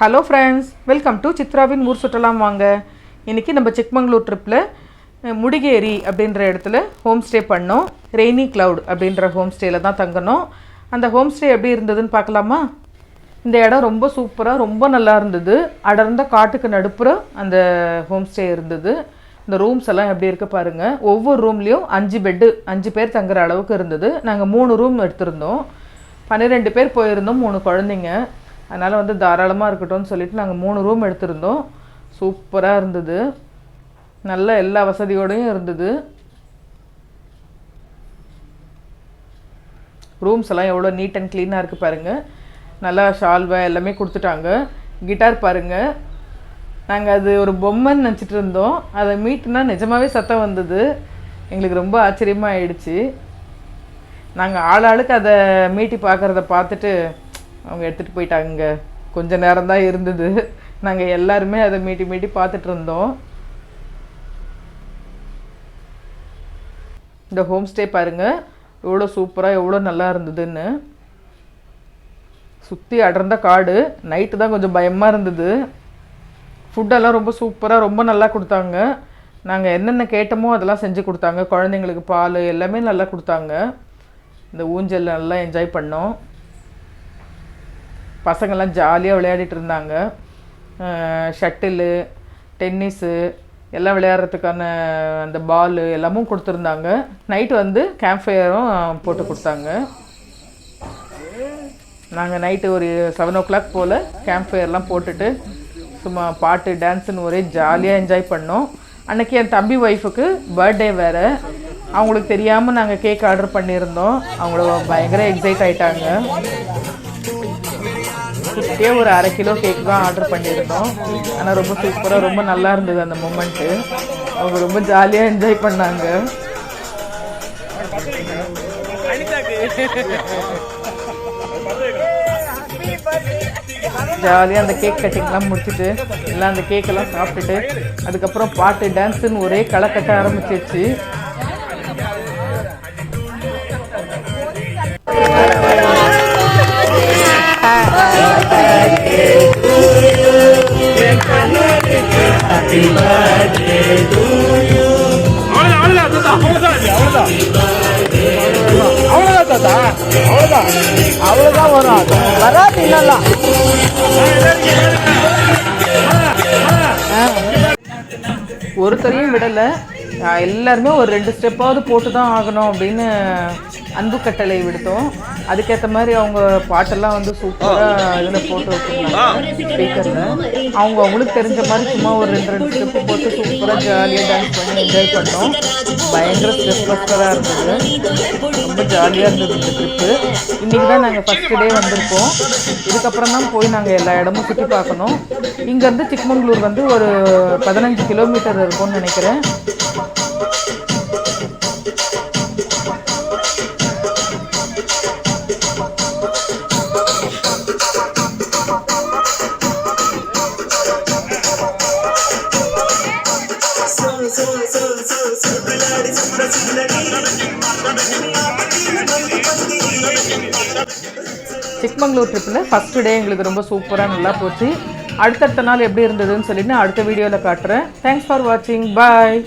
Hello friends, welcome to சித்ராவின் ஊர் சுற்றலாம் வாங்க. இன்றைக்கி நம்ம சிக்மங்களூர் ட்ரிப்பில் முடிகேரி அப்படின்ற இடத்துல ஹோம் ஸ்டே பண்ணோம். ரெய்னி கிளவுட் அப்படின்ற ஹோம் ஸ்டேயில் தான் தங்கணும். அந்த ஹோம் ஸ்டே எப்படி இருந்ததுன்னு பார்க்கலாமா? இந்த இடம் ரொம்ப சூப்பராக, ரொம்ப நல்லா இருந்தது. அடர்ந்த காட்டுக்கு நடுப்புற அந்த ஹோம் ஸ்டே இருந்தது. இந்த ரூம்ஸ் எல்லாம் எப்படி இருக்க பாருங்கள். ஒவ்வொரு ரூம்லேயும் 5 பெட்டு, 5 பேர் தங்குற அளவுக்கு இருந்தது. நாங்கள் 3 ரூம் எடுத்திருந்தோம். 12 பேர் போயிருந்தோம், 3 குழந்தைங்க. அதனால் தாராளமாக இருக்கட்டும்னு சொல்லிட்டு நாங்கள் 3 ரூம் எடுத்திருந்தோம். சூப்பராக இருந்தது, நல்ல எல்லா வசதியோடையும் இருந்தது. ரூம்ஸ் எல்லாம் எவ்வளோ நீட் அண்ட் க்ளீனாக இருக்குது பாருங்கள். நல்லா ஷால்வை எல்லாமே கொடுத்துட்டாங்க. கிட்டார் பாருங்கள், நாங்கள் அது ஒரு பொம்மைன்னு நினச்சிட்டு இருந்தோம். அதை மீட்டுனா நிஜமாகவே சத்தம் வந்தது. எங்களுக்கு ரொம்ப ஆச்சரியமாக ஆயிடுச்சு. நாங்கள் ஆளாளுக்கு அதை மீட்டி பார்க்குறத பார்த்துட்டு அவங்க எடுத்துகிட்டு போயிட்டாங்க. கொஞ்சம் நேரம் தான் இருந்தது. நாங்கள் எல்லாருமே அதை மீட்டி பார்த்துட்டு இருந்தோம். இந்த ஹோம் ஸ்டே பாருங்கள் எவ்வளோ சூப்பராக, எவ்வளோ நல்லா இருந்ததுன்னு. சுற்றி அடர்ந்த காடு. நைட்டு தான் கொஞ்சம் பயமாக இருந்தது. ஃபுட்டெல்லாம் ரொம்ப சூப்பராக, ரொம்ப நல்லா கொடுத்தாங்க. நாங்கள் என்னென்ன கேட்டோமோ அதெல்லாம் செஞ்சு கொடுத்தாங்க. குழந்தைங்களுக்கு பால் எல்லாமே நல்லா கொடுத்தாங்க. இந்த ஊஞ்சல் நல்லா என்ஜாய் பண்ணோம். பசங்கள்லாம் ஜாலியாக விளையாடிட்டு இருந்தாங்க. ஷட்டிலு, டென்னிஸு எல்லாம் விளையாடுறதுக்கான அந்த பால் எல்லாமும் கொடுத்துருந்தாங்க. நைட்டு கேம்ப் ஃபயரும் போட்டு கொடுத்தாங்க. நாங்கள் நைட்டு ஒரு 7 o'clock போல் கேம்ப் ஃபயர்லாம் போட்டுட்டு சும்மா பாட்டு டான்ஸுன்னு ஒரே ஜாலியாக என்ஜாய் பண்ணோம். அன்றைக்கி என் தம்பி ஒய்ஃபுக்கு பர்த்டே வேறு. அவங்களுக்கு தெரியாமல் நாங்கள் கேக் ஆர்டர் பண்ணியிருந்தோம். அவங்கள பயங்கர எக்ஸைட் ஆகிட்டாங்க. குட்டியே ஒரு 1/2 கிலோ கேக் தான் ஆர்டர் பண்ணியிருந்தோம். ஆனால் ரொம்ப சூப்பராக, ரொம்ப நல்லா இருந்தது அந்த மூமெண்ட்டு. அவங்க ரொம்ப ஜாலியாக என்ஜாய் பண்ணாங்க. ஜாலியாக அந்த கேக் கட்டிங்லாம் முடிச்சுட்டு எல்லாம் அந்த கேக்கெல்லாம் சாப்பிட்டுட்டு அதுக்கப்புறம் பாட்டு டான்ஸுன்னு ஒரே களை கட்ட ஆரம்பிச்சிருச்சு. அவ்வளோதான் வரும். வராது இல்லைல்லாம். ஒருத்தரையும் விடலை. எல்லாருமே ஒரு 2 ஸ்டெப்பாவது போட்டு தான் ஆகணும் அப்படின்னு அன்பு கட்டளை விடுத்தோம். அதுக்கேற்ற மாதிரி அவங்க பாட்டெல்லாம் சூப்பராக இதில் போட்டு வச்சுருந்தாங்க ஸ்பீக்கரில். அவங்களுக்கு தெரிஞ்ச மாதிரி சும்மா ஒரு 2 ஸ்டெப்பு போட்டு சூப்பராக ஜாலியாக டான்ஸ் பண்ணி என்ஜாய் பண்ணோம். பயங்கர ஸ்ட்ரெஸ் பஸ்டராக இருந்தது. ரொம்ப ஜாலியாக இருந்தது இந்த ட்ரிப்பு. இன்றைக்கி தான் நாங்கள் ஃபஸ்ட்டு டே வந்திருக்கோம். இதுக்கப்புறம் தான் போய் நாங்கள் எல்லா இடமும் சுற்றி பார்க்கணும். இங்கேருந்து சிக்மங்களூர் ஒரு 15 கிலோமீட்டர் இருக்கும்னு நினைக்கிறேன். சிக்மங்களூர் ட்ரிப்பில் ஃபஸ்ட்டு டே எங்களுக்கு ரொம்ப சூப்பராக நல்லா போச்சு. அடுத்தடுத்த நாள் எப்படி இருந்ததுன்னு சொல்லிட்டு அடுத்த வீடியோவில் காட்டுறேன். தேங்க்ஸ் ஃபார் வாட்சிங். பாய்.